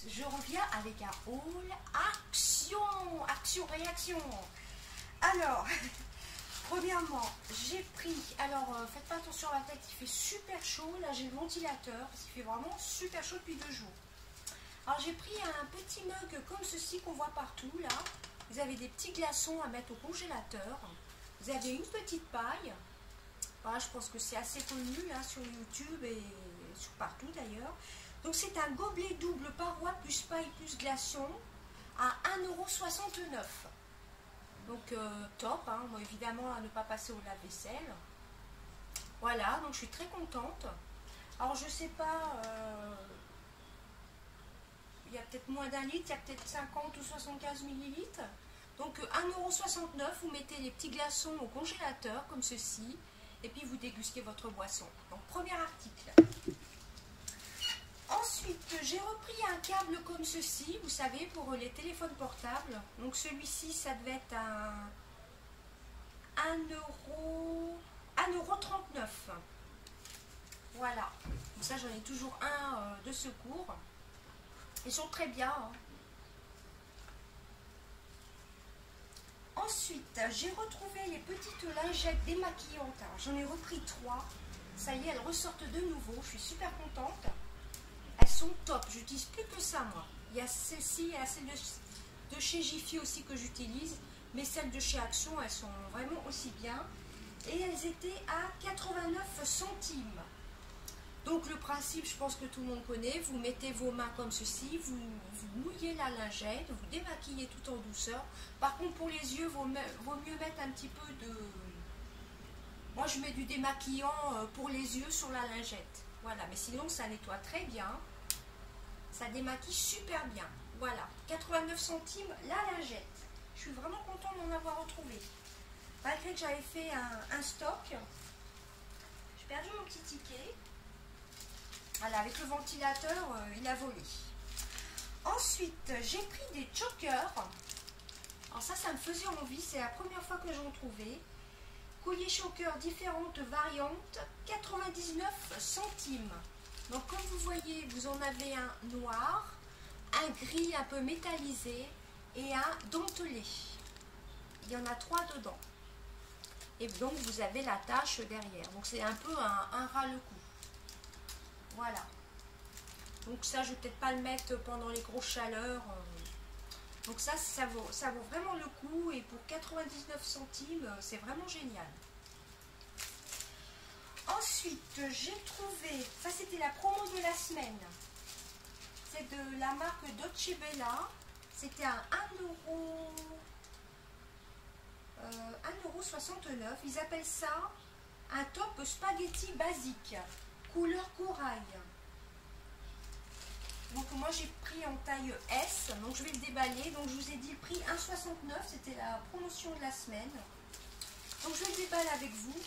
je reviens avec un haul action, action-réaction. Alors, premièrement, j'ai pris, alors faites pas attention à la tête, il fait super chaud, là j'ai le ventilateur, parce qu'il fait vraiment super chaud depuis 2 jours. Alors j'ai pris un petit mug comme ceci qu'on voit partout, là. Vous avez des petits glaçons à mettre au congélateur, vous avez une petite paille, voilà, je pense que c'est assez connu là sur YouTube et sur partout d'ailleurs. Donc c'est un gobelet double paroi plus paille plus glaçon à 1,69 €. Donc top, hein, moi, évidemment à ne pas passer au lave-vaisselle. Voilà, donc je suis très contente. Alors je sais pas, il y a peut-être moins d'1 litre, il y a peut-être 50 ou 75 millilitres. Donc 1,69 €, vous mettez les petits glaçons au congélateur comme ceci. Et puis vous dégustez votre boisson. Donc premier article. Ensuite, j'ai repris un câble comme ceci, vous savez, pour les téléphones portables. Donc celui-ci, ça devait être un 1,39 €. Voilà. Donc ça, j'en ai toujours un de secours. Ils sont très bien. Hein. Ensuite, j'ai retrouvé les petites lingettes démaquillantes. J'en ai repris 3. Ça y est, elles ressortent de nouveau. Je suis super contente. Elles sont top. J'utilise plus que ça, moi. Il y a celle-ci, il y a celle de chez Jiffy aussi que j'utilise. Mais celles de chez Action, elles sont vraiment aussi bien. Et elles étaient à 89 centimes. Donc le principe, je pense que tout le monde connaît. Vous mettez vos mains comme ceci, vous mouillez la lingette, vous démaquillez tout en douceur. Par contre, pour les yeux, vaut mieux mettre un petit peu de... Moi, je mets du démaquillant pour les yeux sur la lingette. Voilà, mais sinon, ça nettoie très bien. Ça démaquille super bien. Voilà, 89 centimes la lingette. Je suis vraiment contente d'en avoir retrouvé. Malgré que j'avais fait un stock, j'ai perdu mon petit ticket. Voilà, avec le ventilateur, il a volé. Ensuite, j'ai pris des chokers. Alors ça me faisait envie. C'est la première fois que j'en trouvais. Collier choker, différentes variantes, 99 centimes. Donc comme vous voyez, vous en avez un noir, un gris un peu métallisé et un dentelé. Il y en a 3 dedans. Et donc vous avez la tache derrière. Donc c'est un peu un ras-le-cou. Voilà. Donc ça, je ne vais peut-être pas le mettre pendant les grosses chaleurs. Donc ça vaut vraiment le coup. Et pour 99 centimes, c'est vraiment génial. Ensuite, j'ai trouvé... Ça, c'était la promo de la semaine. C'est de la marque Dolce Bella. C'était à 1,69 €. Ils appellent ça un top spaghetti basique. Couleur corail. Donc moi j'ai pris en taille S, donc je vais le déballer. Donc je vous ai dit le prix 1,69 €, c'était la promotion de la semaine. Donc je le déballe avec vous.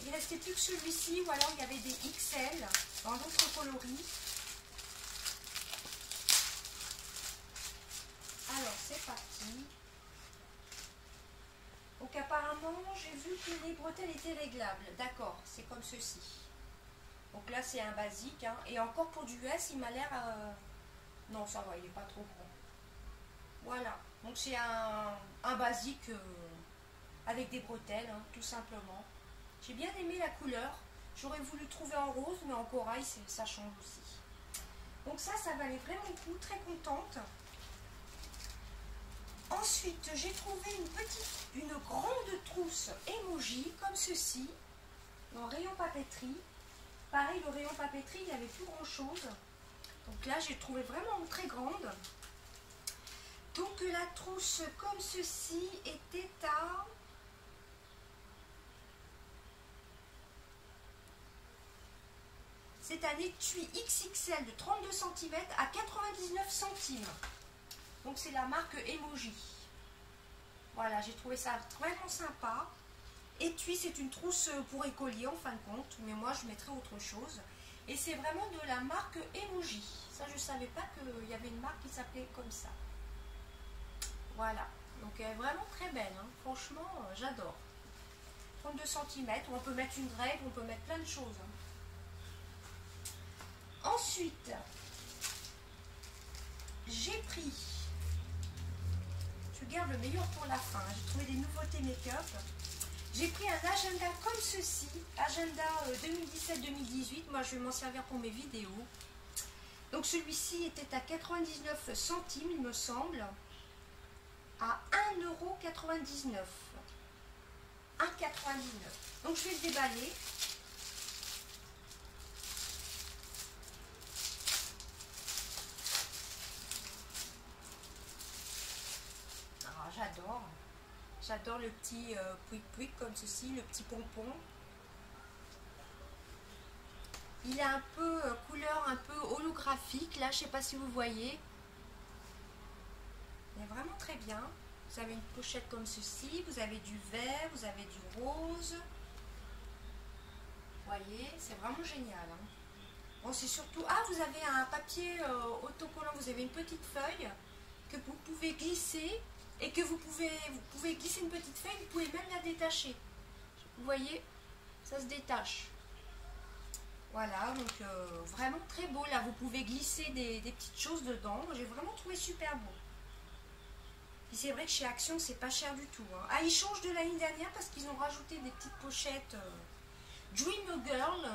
Il ne restait plus que celui-ci, ou alors il y avait des XL dans d'autres coloris. Alors c'est parti. Donc apparemment j'ai vu que les bretelles étaient réglables. D'accord, c'est comme ceci. Donc là, c'est un basique. Hein. Et encore pour du S, il m'a l'air... Non, ça va, il n'est pas trop grand. Voilà. Donc c'est un basique avec des bretelles, hein, tout simplement. J'ai bien aimé la couleur. J'aurais voulu trouver en rose, mais en corail, ça change aussi. Donc ça valait vraiment le coup. Très contente. Ensuite, j'ai trouvé une grande trousse emoji, comme ceci, en rayon papeterie. Pareil, le rayon papeterie, il n'y avait plus grand chose. Donc là, j'ai trouvé vraiment très grande. Donc la trousse comme ceci était à... C'est un étui XXL de 32 cm à 99 centimes. Donc c'est la marque Emoji. Voilà, j'ai trouvé ça vraiment sympa. Étui, c'est une trousse pour écolier en fin de compte, mais moi je mettrai autre chose. Et c'est vraiment de la marque Emoji. Ça, je ne savais pas qu'il y avait une marque qui s'appelait comme ça. Voilà, donc elle est vraiment très belle, hein. Franchement, j'adore. 32 cm, on peut mettre une règle, on peut mettre plein de choses. Hein. Ensuite, pris, je garde le meilleur pour la fin, j'ai trouvé des nouveautés make-up. J'ai pris un agenda comme ceci, agenda 2017-2018, moi je vais m'en servir pour mes vidéos. Donc celui-ci était à 99 centimes il me semble, à 1,99 €. 1,99 €. Donc je vais le déballer. J'adore le petit pouic-pouic comme ceci, le petit pompon. Il est un peu couleur un peu holographique, là je sais pas si vous voyez. Il est vraiment très bien. Vous avez une pochette comme ceci, vous avez du vert, vous avez du rose. Vous voyez, c'est vraiment génial. Hein. Bon, c'est surtout... Ah, vous avez un papier autocollant, vous avez une petite feuille que vous pouvez glisser et que vous pouvez glisser une petite feuille, vous pouvez même la détacher. Vous voyez, ça se détache. Voilà, donc vraiment très beau. Là, vous pouvez glisser des petites choses dedans. J'ai vraiment trouvé super beau. Et c'est vrai que chez Action, c'est pas cher du tout. Hein. Ah, ils changent de l'année dernière parce qu'ils ont rajouté des petites pochettes. Dream a Girl,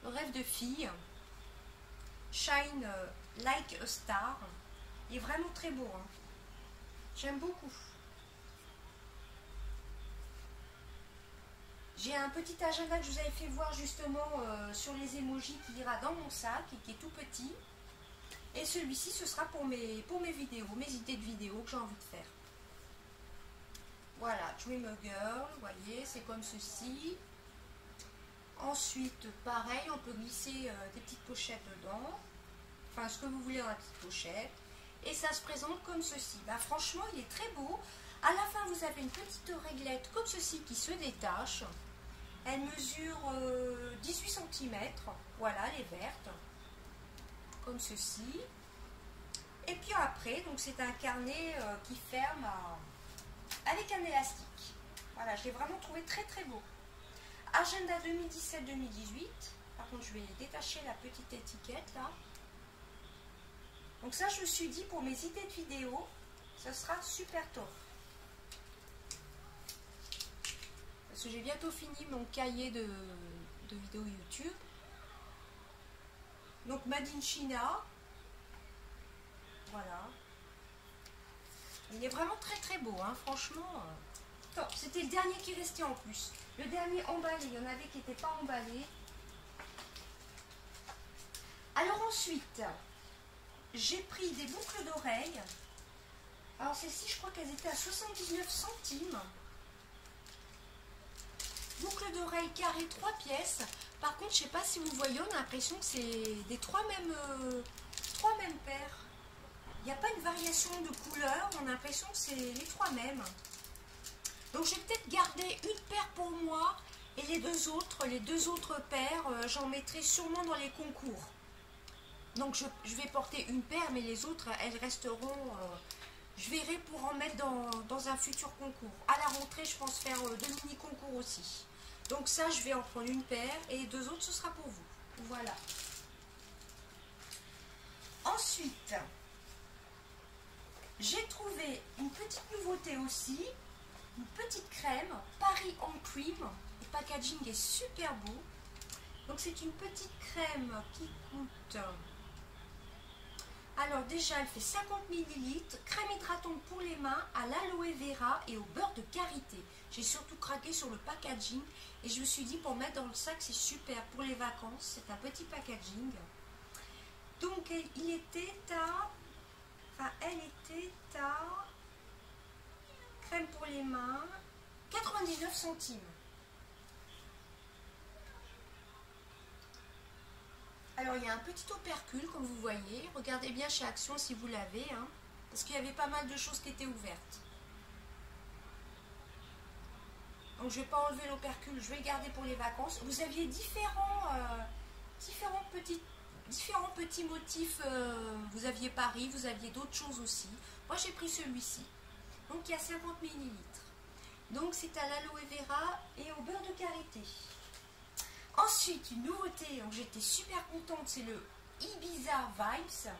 le rêve de fille. Shine like a star. Il est vraiment très beau. Hein. J'aime beaucoup. J'ai un petit agenda que je vous avais fait voir justement sur les emojis qui ira dans mon sac et qui est tout petit. Et celui-ci, ce sera pour mes vidéos, mes idées de vidéos que j'ai envie de faire. Voilà, Dream a Girl, vous voyez, c'est comme ceci. Ensuite, pareil, on peut glisser des petites pochettes dedans. Enfin, ce que vous voulez dans la petite pochette. Et ça se présente comme ceci. Bah, franchement, il est très beau. À la fin, vous avez une petite réglette comme ceci qui se détache. Elle mesure 18 cm. Voilà, elle est verte. Comme ceci. Et puis après, donc c'est un carnet qui ferme avec un élastique. Voilà, je l'ai vraiment trouvé très très beau. Agenda 2017-2018. Par contre, je vais détacher la petite étiquette là. Donc ça, je me suis dit, pour mes idées de vidéos, ce sera super top. Parce que j'ai bientôt fini mon cahier de vidéos YouTube. Donc Made in China. Voilà. Il est vraiment très très beau, hein, franchement. Top. C'était le dernier qui restait en plus. Le dernier emballé, il y en avait qui n'étaient pas emballés. Alors ensuite, j'ai pris des boucles d'oreilles. Alors celles-ci, je crois qu'elles étaient à 79 centimes. Boucles d'oreilles carrées 3 pièces. Par contre, je ne sais pas si vous voyez, on a l'impression que c'est des trois mêmes paires. Il n'y a pas une variation de couleur, on a l'impression que c'est les trois mêmes. Donc je vais peut-être garder une paire pour moi et les deux autres paires, j'en mettrai sûrement dans les concours. Donc je vais porter une paire, mais les autres, elles resteront... je verrai pour en mettre dans un futur concours. À la rentrée, je pense faire 2 mini-concours aussi. Donc ça, je vais en prendre une paire et les deux autres, ce sera pour vous. Voilà. Ensuite, j'ai trouvé une petite nouveauté aussi. Une petite crème, Paris en Cream. Le packaging est super beau. Donc c'est une petite crème qui coûte... Alors déjà, elle fait 50 ml, crème hydratante pour les mains à l'aloe vera et au beurre de karité. J'ai surtout craqué sur le packaging et je me suis dit pour mettre dans le sac, c'est super pour les vacances. C'est un petit packaging. Donc il était à... Enfin, elle était à... Crème pour les mains, 99 centimes. Alors, il y a un petit opercule, comme vous voyez. Regardez bien chez Action si vous l'avez, hein, parce qu'il y avait pas mal de choses qui étaient ouvertes. Donc, je ne vais pas enlever l'opercule, je vais le garder pour les vacances. Vous aviez différents petits motifs. Vous aviez Paris, vous aviez d'autres choses aussi. Moi, j'ai pris celui-ci. Donc, il y a 50 ml. Donc, c'est à l'aloe vera et au beurre de karité. Ensuite, une nouveauté, donc j'étais super contente, c'est le Ibiza Vibes,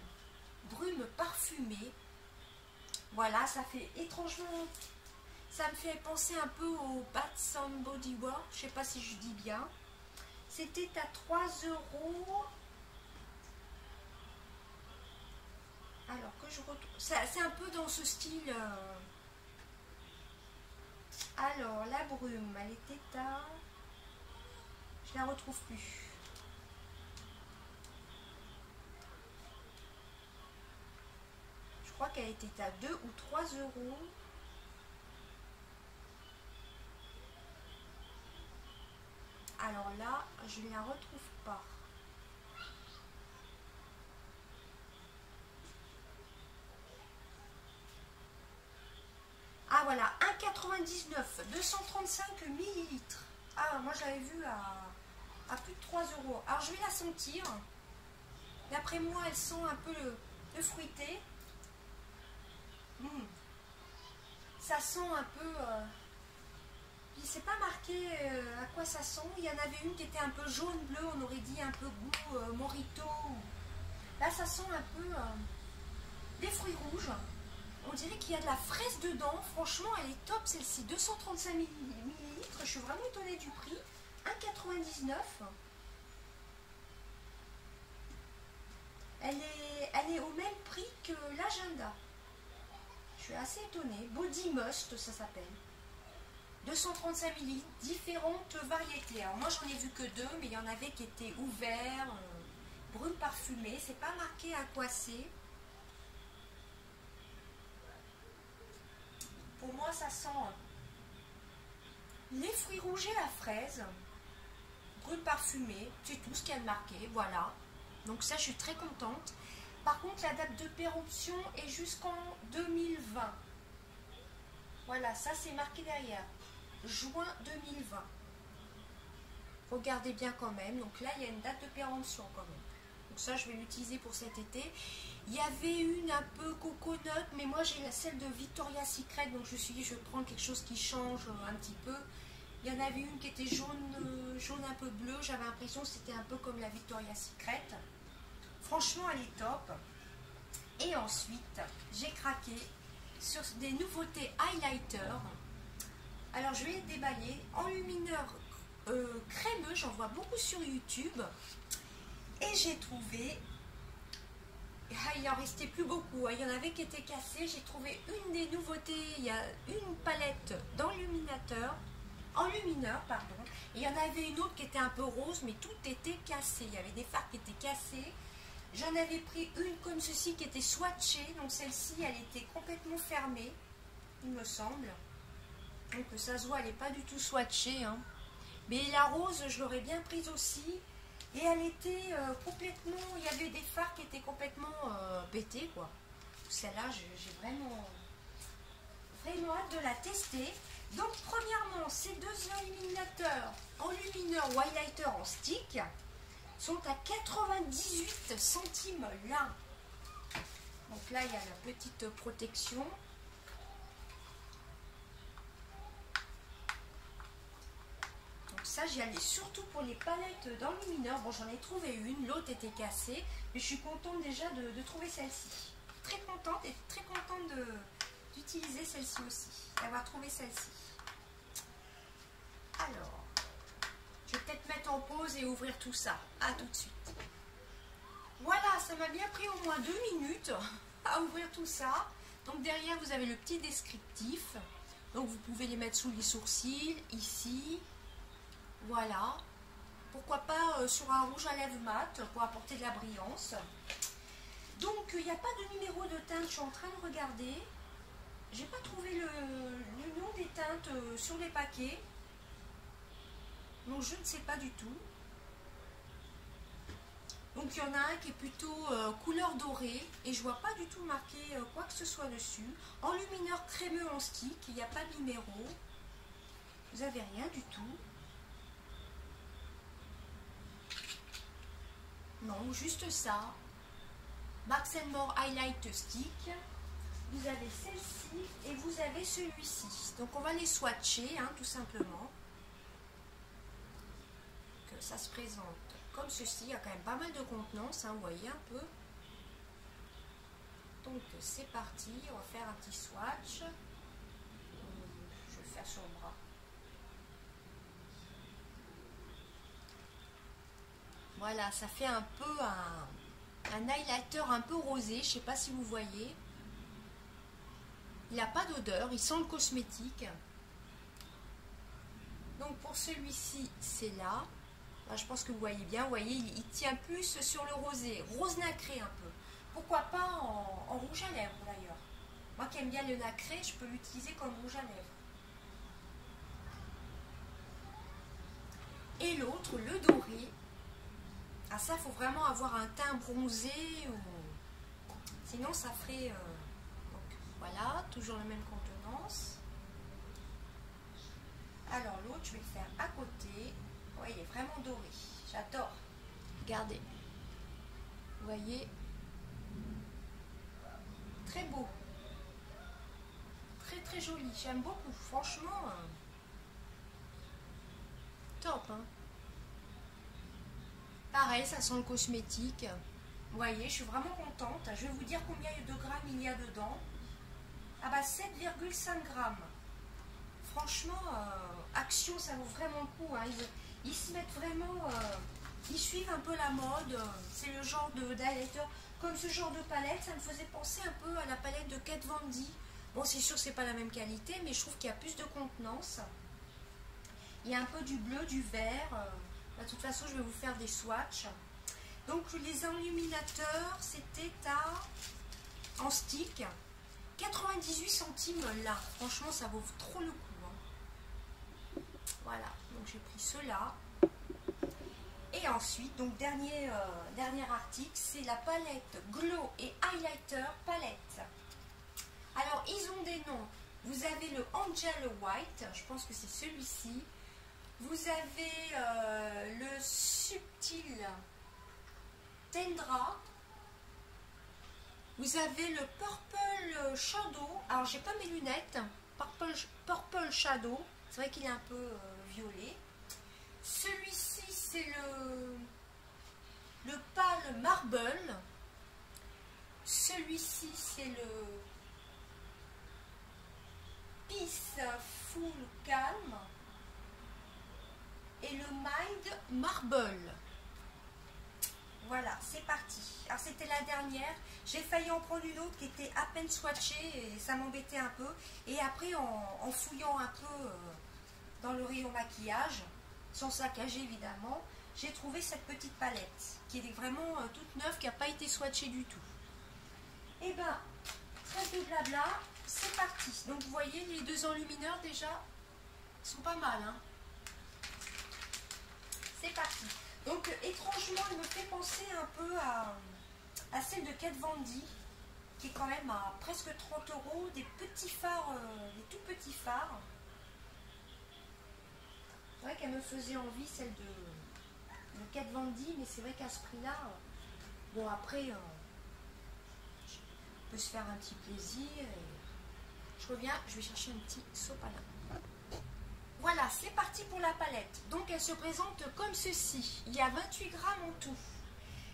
brume parfumée. Voilà, ça fait étrangement... Ça me fait penser un peu au Bath and Body Works. Je sais pas si je dis bien. C'était à 3 €. Alors que je retrouve... C'est un peu dans ce style... Alors, la brume, elle était à... Je la retrouve plus. Je crois qu'elle était à 2 ou 3 €. Alors là, je ne la retrouve pas. Ah voilà, 1,99, 235 millilitres. Ah, moi j'avais vu à plus de 3 €. Alors je vais la sentir. D'après moi, elle sent un peu le fruité. Ça sent un peu... c'est pas marqué à quoi ça sent. Il y en avait une qui était un peu jaune-bleu, on aurait dit un peu goût mojito. Là, ça sent un peu des fruits rouges. On dirait qu'il y a de la fraise dedans. Franchement, elle est top celle-ci. 235 millilitres. Je suis vraiment étonnée du prix. 1,99 €. Elle est au même prix que l'agenda. Je suis assez étonnée. Body Must, ça s'appelle. 235 millilitres, différentes variétés. Alors moi, j'en ai vu que 2, mais il y en avait qui étaient ouverts, brune parfumée. C'est pas marqué à quoi c'est. Pour moi, ça sent les fruits rouges et la fraise, brune parfumée, c'est tout ce qu'il y a de marqué, voilà. Donc ça, je suis très contente. Par contre, la date de péremption est jusqu'en 2020. Voilà, ça c'est marqué derrière. Juin 2020. Regardez bien quand même. Donc là, il y a une date de péremption quand même. Donc ça, je vais l'utiliser pour cet été. Il y avait une un peu coconut, mais moi j'ai celle de Victoria's Secret, donc je me suis dit je vais prendre quelque chose qui change un petit peu. Il y en avait une qui était jaune un peu bleu, j'avais l'impression que c'était un peu comme la Victoria's Secret. Franchement, elle est top. Et ensuite, j'ai craqué sur des nouveautés highlighter. Alors je vais déballer enlumineur crémeux, j'en vois beaucoup sur YouTube. Et j'ai trouvé... il en restait plus beaucoup, il y en avait qui étaient cassés. J'ai trouvé une des nouveautés. Il y a une palette enlumineur, pardon. Et il y en avait une autre qui était un peu rose, mais tout était cassé. Il y avait des fards qui étaient cassés. J'en avais pris une comme ceci qui était swatchée. Donc celle-ci, elle était complètement fermée, il me semble. Donc ça se voit, elle n'est pas du tout swatchée. Hein. Mais la rose, je l'aurais bien prise aussi. Et elle était complètement... Il y avait des fards qui étaient complètement pétés, quoi. Celle-là, j'ai vraiment hâte de la tester. Donc, premièrement, ces deux illuminateurs enlumineur ou highlighter en stick sont à 98 centimes l'un. Donc là, il y a la petite protection. Ça, j'y allais surtout pour les palettes d'enlumineur. Bon, j'en ai trouvé une, l'autre était cassée, mais je suis contente déjà de trouver celle-ci. Très contente et très contente d'utiliser celle-ci aussi, d'avoir trouvé celle-ci. Alors, je vais peut-être mettre en pause et ouvrir tout ça. À tout de suite. Voilà, ça m'a bien pris au moins 2 minutes à ouvrir tout ça. Donc derrière, vous avez le petit descriptif. Donc vous pouvez les mettre sous les sourcils, ici. Voilà, pourquoi pas sur un rouge à lèvres mat pour apporter de la brillance. Donc il n'y a pas de numéro de teinte, je suis en train de regarder. J'ai pas trouvé le nom des teintes sur les paquets. Donc je ne sais pas du tout. Donc il y en a un qui est plutôt couleur dorée et je vois pas du tout marqué quoi que ce soit dessus. Enlumineur crémeux en stick, il n'y a pas de numéro. Vous n'avez rien du tout. Non, juste ça. Max & More Highlight Stick. Vous avez celle-ci et vous avez celui-ci. Donc on va les swatcher, hein, tout simplement. Que ça se présente comme ceci. Il y a quand même pas mal de contenance, hein, vous voyez un peu. Donc c'est parti, on va faire un petit swatch. Je vais le faire sur le bras. Voilà, ça fait un peu un highlighter un peu rosé, je sais pas si vous voyez. Il n'a pas d'odeur, il sent le cosmétique. Donc pour celui-ci, c'est là. Là, je pense que vous voyez bien, vous voyez, il tient plus sur le rosé, rose nacré un peu. Pourquoi pas en rouge à lèvres d'ailleurs. Moi qui aime bien le nacré, je peux l'utiliser comme rouge à lèvres. Et l'autre, le doré. Ah ça, il faut vraiment avoir un teint bronzé. Sinon, ça ferait... Donc voilà, toujours la même contenance. Alors l'autre, je vais le faire à côté. Ouais, il est vraiment doré. J'adore. Regardez. Vous voyez. Très beau. Très très joli. J'aime beaucoup. Franchement, top. Hein. Pareil, ça sent le cosmétique. Vous voyez, je suis vraiment contente. Je vais vous dire combien de grammes il y a dedans. Ah bah 7,5 grammes. Franchement, Action, ça vaut vraiment le coup. Hein. Ils se mettent vraiment... ils suivent un peu la mode. C'est le genre d'highlighter. Comme ce genre de palette, ça me faisait penser un peu à la palette de Kat Von D. Bon, c'est sûr que c'est pas la même qualité, mais je trouve qu'il y a plus de contenance. Il y a un peu du bleu, du vert. De toute façon, je vais vous faire des swatchs. Donc, les enluminateurs, c'était en stick. 98 centimes là. Franchement, ça vaut trop le coup. Hein. Voilà. Donc, j'ai pris ceux-là. Et ensuite, donc, dernier article, c'est la palette Glow et Highlighter Palette. Alors, ils ont des noms. Vous avez le Angel White. Je pense que c'est celui-ci. Vous avez le Subtil Tendra. Vous avez le Purple Shadow. Alors, j'ai pas mes lunettes. Purple Shadow. C'est vrai qu'il est un peu violet. Celui-ci, c'est le Pâle Marble. Celui-ci, c'est le Peaceful Calm. Et le Mind Marble. Voilà, c'est parti. Alors c'était la dernière. J'ai failli en prendre une autre qui était à peine swatchée et ça m'embêtait un peu. Et après, en fouillant un peu dans le rayon maquillage, sans saccager évidemment, j'ai trouvé cette petite palette qui est vraiment toute neuve, qui n'a pas été swatchée du tout. Et ben, trêve de blabla, c'est parti. Donc vous voyez, les deux enlumineurs déjà sont pas mal. Hein. C'est parti. Donc étrangement, il me fait penser un peu à celle de Kat Von D, qui est quand même à presque 30 €, des petits fards, des tout petits fards. C'est vrai qu'elle me faisait envie, celle de Kat Von D, mais c'est vrai qu'à ce prix-là, bon après, on peut se faire un petit plaisir. Et je reviens, je vais chercher un petit sopalin. Voilà, c'est parti pour la palette. Donc elle se présente comme ceci. Il y a 28 grammes en tout.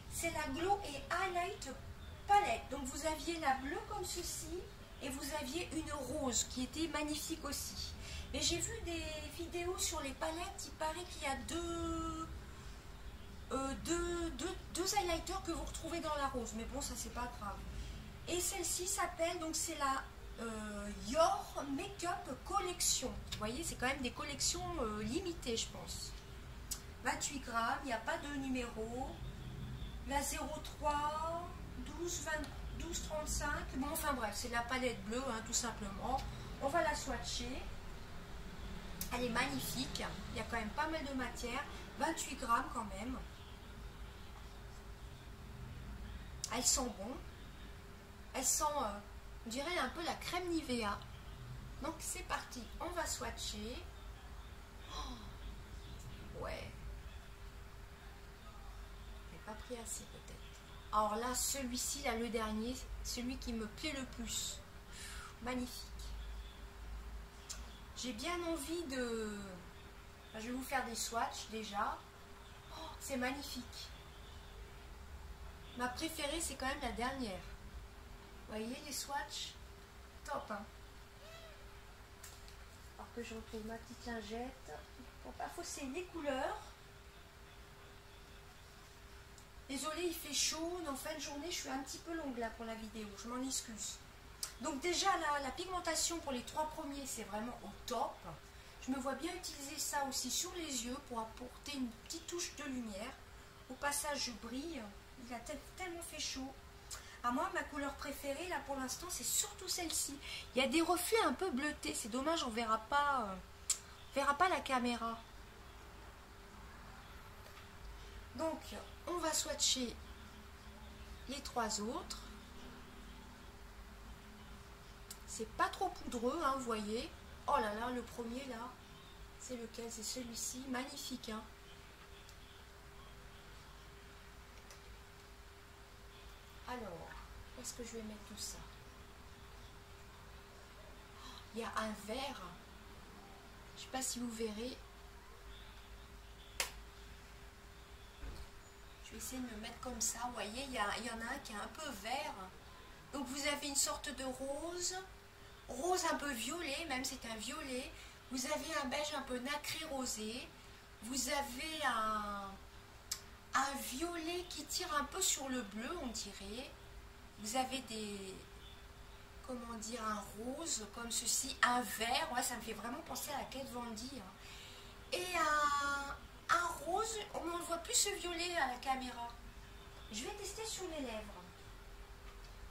C'est la Glow et Highlight palette. Donc vous aviez la bleue comme ceci et vous aviez une rose qui était magnifique aussi. Mais j'ai vu des vidéos sur les palettes. Il paraît qu'il y a deux highlighters que vous retrouvez dans la rose. Mais bon, ça c'est pas grave. Et celle-ci s'appelle, donc c'est la Your Makeup Collection. Vous voyez, c'est quand même des collections limitées, je pense. 28 grammes, il n'y a pas de numéro. La 03, 12, 20, 12, 35. Bon, enfin bref, c'est la palette bleue, hein, tout simplement. On va la swatcher. Elle est magnifique. Il y a quand même pas mal de matière. 28 grammes quand même. Elle sent bon. Elle sent... on dirait un peu la crème Nivea. Donc c'est parti, on va swatcher. Oh, ouais. J'ai pas pris assez peut-être. Alors là, celui-ci, là, le dernier, celui qui me plaît le plus. Magnifique. J'ai bien envie de... Enfin, je vais vous faire des swatchs déjà. Oh, c'est magnifique. Ma préférée, c'est quand même la dernière. Vous voyez les swatchs? Top, hein. Alors que je retrouve ma petite lingette. Pour pas fausser les couleurs. Désolée, il fait chaud. En fin de journée, je suis un petit peu longue là pour la vidéo. Je m'en excuse. Donc déjà, la pigmentation pour les 3 premiers, c'est vraiment au top. Je me vois bien utiliser ça aussi sur les yeux pour apporter une petite touche de lumière. Au passage, je brille. Il a tellement fait chaud. À moi, ma couleur préférée, là, pour l'instant, c'est surtout celle-ci. Il y a des reflets un peu bleutés. C'est dommage, on verra pas la caméra. Donc, on va swatcher les 3 autres. C'est pas trop poudreux, hein, vous voyez. Oh là là, le premier, là, c'est lequel? C'est celui-ci. Magnifique, hein. Alors, où est-ce que je vais mettre tout ça? Il y a un vert. Je ne sais pas si vous verrez. Je vais essayer de me mettre comme ça. Vous voyez, il y en a un qui est un peu vert. Donc vous avez une sorte de rose. Rose un peu violet, même c'est un violet. Vous avez un beige un peu nacré rosé. Vous avez un violet qui tire un peu sur le bleu, on dirait. Vous avez comment dire, un rose comme ceci, un vert. Ouais, ça me fait vraiment penser à la Kat Von D, hein. Et un rose, on ne voit plus ce violet à la caméra. Je vais tester sur les lèvres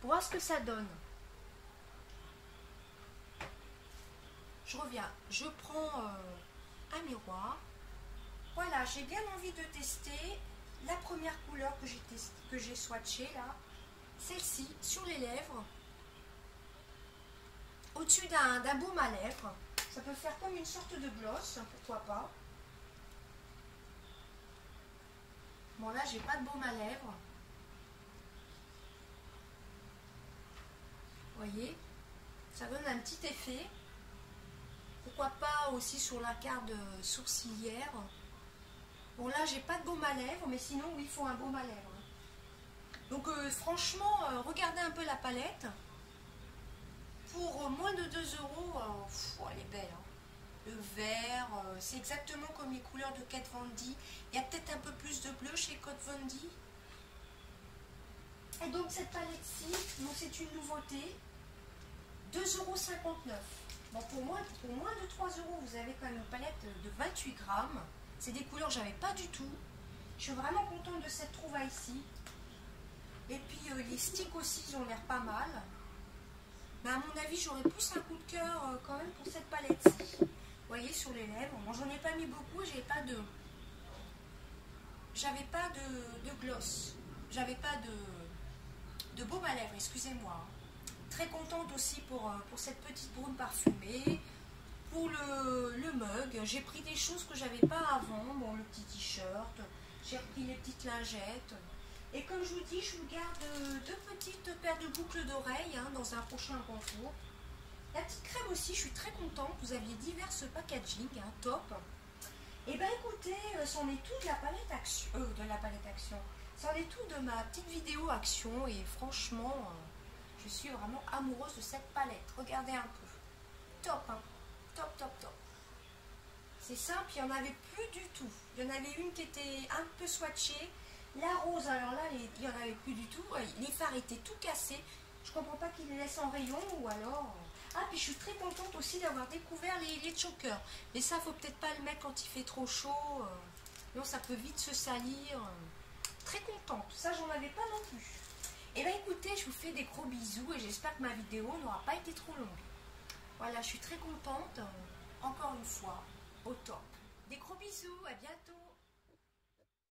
pour voir ce que ça donne. Je reviens, je prends un miroir. Voilà, j'ai bien envie de tester la première couleur que j'ai swatchée là. Celle-ci, sur les lèvres. Au-dessus d'un baume à lèvres. Ça peut faire comme une sorte de gloss, pourquoi pas. Bon là, j'ai pas de baume à lèvres. Vous voyez, ça donne un petit effet. Pourquoi pas aussi sur la carte sourcilière. Bon là, j'ai pas de baume à lèvres, mais sinon, oui, il faut un baume à lèvres. Donc franchement, regardez un peu la palette. Pour moins de 2 €, elle est belle, hein. Le vert, c'est exactement comme les couleurs de Kat Von D. Il y a peut-être un peu plus de bleu chez Kat Von D. Et donc cette palette-ci, c'est une nouveauté. 2,59 €. Bon, pour moins de 3 €, vous avez quand même une palette de 28 grammes. C'est des couleurs que je n'avais pas du tout. Je suis vraiment contente de cette trouvaille-ci. Et puis les sticks aussi, ils ont l'air pas mal. Mais à mon avis, j'aurais plus un coup de cœur quand même pour cette palette-ci. Vous voyez, sur les lèvres. Bon, j'en ai pas mis beaucoup, j'avais pas de gloss. J'avais pas de baume à lèvres, excusez-moi. Très contente aussi pour cette petite brume parfumée. Pour le mug, j'ai pris des choses que j'avais pas avant. Bon, le petit t-shirt, j'ai repris les petites lingettes. Et comme je vous dis, je vous garde 2 petites paires de boucles d'oreilles, hein, dans un prochain concours. La petite crème aussi, je suis très contente. Vous aviez divers packaging, hein, top. Et ben écoutez, c'en est tout de la palette action. C'en est tout de ma petite vidéo action. Et franchement, je suis vraiment amoureuse de cette palette. Regardez un peu. Top, hein. Top, top, top. C'est simple, il n'y en avait plus du tout. Il y en avait une qui était un peu swatchée. La rose, alors là, il n'y en avait plus du tout. Les fards étaient tout cassés. Je comprends pas qu'ils les laissent en rayon ou alors... Ah, puis je suis très contente aussi d'avoir découvert les chokers. Mais ça, faut peut-être pas le mettre quand il fait trop chaud. Non, ça peut vite se salir. Très contente. Ça, j'en avais pas non plus. Et bien écoutez, je vous fais des gros bisous et j'espère que ma vidéo n'aura pas été trop longue. Voilà, je suis très contente. Encore une fois, au top. Des gros bisous, à bientôt.